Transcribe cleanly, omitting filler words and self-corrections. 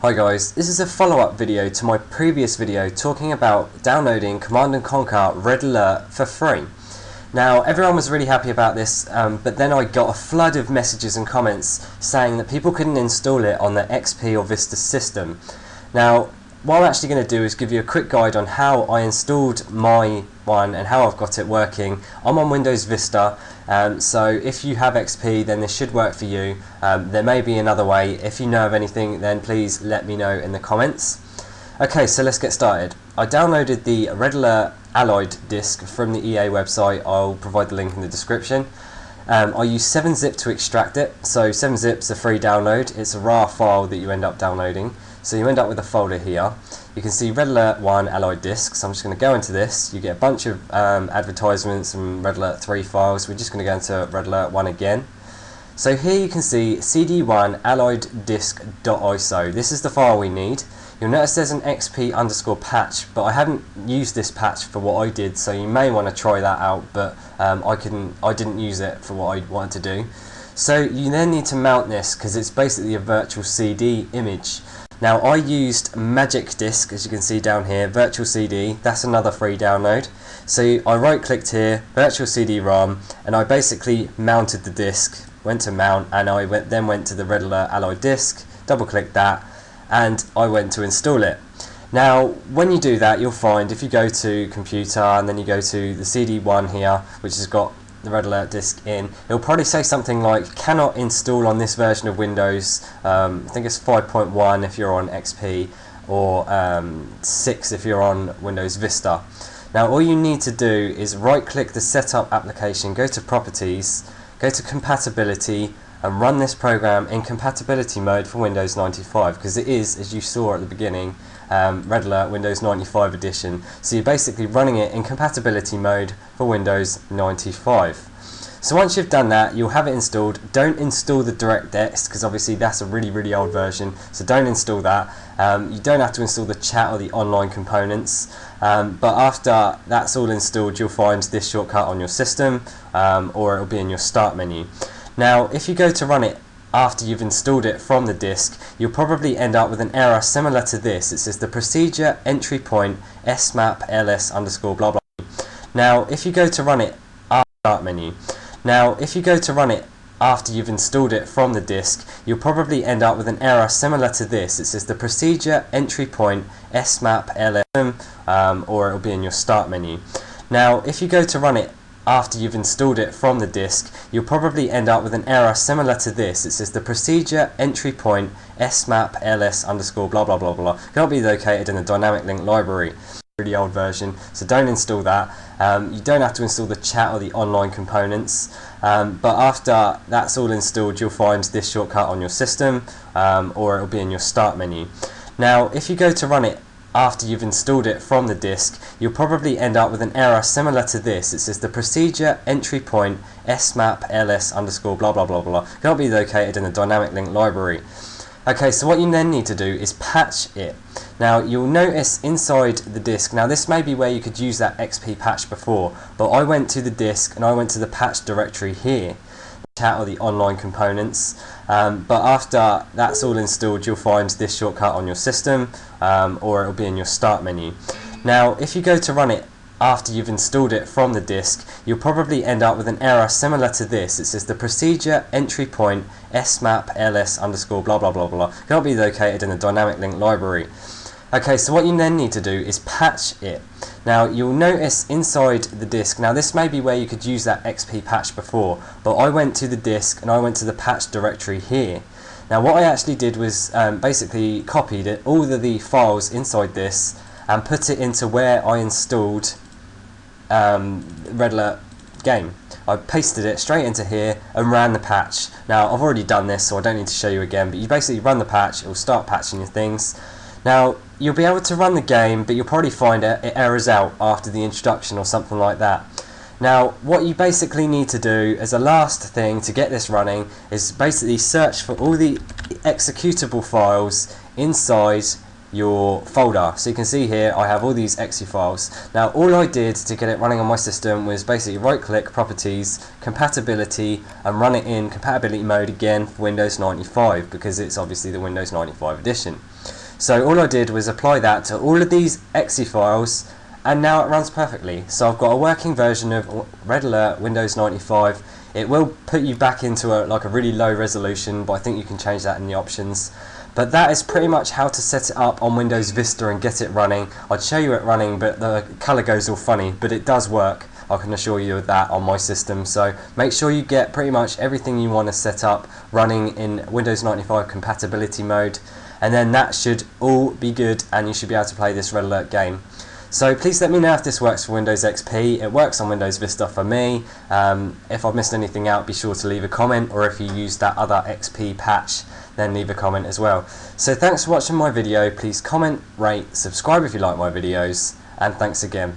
Hi guys, this is a follow-up video to my previous video talking about downloading Command & Conquer Red Alert for free. Now everyone was really happy about this, but then I got a flood of messages and comments saying that people couldn't install it on their XP or Vista system. Now what I'm actually going to do is give you a quick guide on how I installed my one and how I've got it working. I'm on Windows Vista, so if you have XP then this should work for you. There may be another way. If you know of anything then please let me know in the comments. Okay, so let's get started. I downloaded the Red Alert Alloyed disk from the EA website. I'll provide the link in the description. I use 7-zip to extract it. So 7-zip's a free download. It's a RAR file that you end up downloading. So you end up with a folder here. You can see Red Alert 1 Alloyed disk. So I'm just going to go into this. You get a bunch of advertisements and Red Alert 3 files. We're just going to go into Red Alert 1 again. So here you can see cd1 alloyed disk.iso. This is the file we need. You'll notice there's an XP_patch, but I haven't used this patch for what I did, so you may want to try that out, but I didn't use it for what I wanted to do. So you then need to mount this because it's basically a virtual CD image. Now I used Magic Disk, as you can see down here, virtual CD, that's another free download. So I right clicked here, virtual CD-ROM, and I basically mounted the disk, went to mount, and I then went to the Red Alert Alloyed disk, double clicked that, and I went to install it. Now when you do that you'll find if you go to computer and then you go to the CD1 here, which has got the Red Alert disk in, it'll probably say something like cannot install on this version of Windows. I think it's 5.1 if you're on XP, or 6 if you're on Windows Vista. Now all you need to do is right click the setup application, go to properties, go to compatibility, and run this program in compatibility mode for Windows 95, because it is, as you saw at the beginning, Red Alert Windows 95 edition. So you're basically running it in compatibility mode for Windows 95. So once you've done that, you'll have it installed. Don't install the DirectX, because obviously that's a really old version, so don't install that. You don't have to install the chat or the online components, but after that's all installed you'll find this shortcut on your system, or it'll be in your start menu. Now if you go to run it after you've installed it from the disk, you'll probably end up with an error similar to this. It says the procedure entry point smap ls underscore blah blah. Now if you go to run it after the start menu, now if you go to run it after you've installed it from the disk, you'll probably end up with an error similar to this. It says the procedure entry point smap ls, or it'll be in your start menu. Now if you go to run it after you've installed it from the disk, you'll probably end up with an error similar to this. It says the procedure entry point smap ls underscore blah blah blah blah cannot be located in the dynamic link library. Really old version, so don't install that. You don't have to install the chat or the online components, but after that's all installed you'll find this shortcut on your system, or it'll be in your start menu. Now if you go to run it after you've installed it from the disk, you'll probably end up with an error similar to this. It says the procedure entry point smap ls underscore blah blah blah blah cannot be located in the dynamic link library. Okay, so what you then need to do is patch it. Now you'll notice inside the disk, now this may be where you could use that XP patch before, but I went to the disk and I went to the patch directory here, chat or the online components, but after that's all installed you'll find this shortcut on your system, or it'll be in your start menu. Now if you go to run it after you've installed it from the disk, you'll probably end up with an error similar to this. It says the procedure entry point smap ls underscore blah blah blah blah cannot be located in the dynamic link library. Okay, so what you then need to do is patch it. Now you'll notice inside the disk, now this may be where you could use that XP patch before, but I went to the disk and I went to the patch directory here. Now what I actually did was basically copied it, all of the files inside this, and put it into where I installed Red Alert game. I pasted it straight into here and ran the patch. Now I've already done this so I don't need to show you again, but you basically run the patch, it will start patching your things. Now you'll be able to run the game, but you'll probably find it errors out after the introduction or something like that. Now what you basically need to do as a last thing to get this running is basically search for all the executable files inside your folder. So you can see here I have all these exe files. Now all I did to get it running on my system was basically right click, properties, compatibility, and run it in compatibility mode again for Windows 95, because it's obviously the Windows 95 edition. So all I did was apply that to all of these exe files, and now it runs perfectly. So I've got a working version of Red Alert Windows 95. It will put you back into like a really low resolution, but I think you can change that in the options. But that is pretty much how to set it up on Windows Vista and get it running. I'd show you it running, but the colour goes all funny, but it does work. I can assure you of that on my system. So make sure you get pretty much everything you want to set up running in Windows 95 compatibility mode, and then that should all be good and you should be able to play this Red Alert game. So please let me know if this works for Windows XP. It works on Windows Vista for me. If I've missed anything out, be sure to leave a comment, or if you use that other XP patch, then leave a comment as well. So thanks for watching my video. Please comment, rate, subscribe if you like my videos, and thanks again.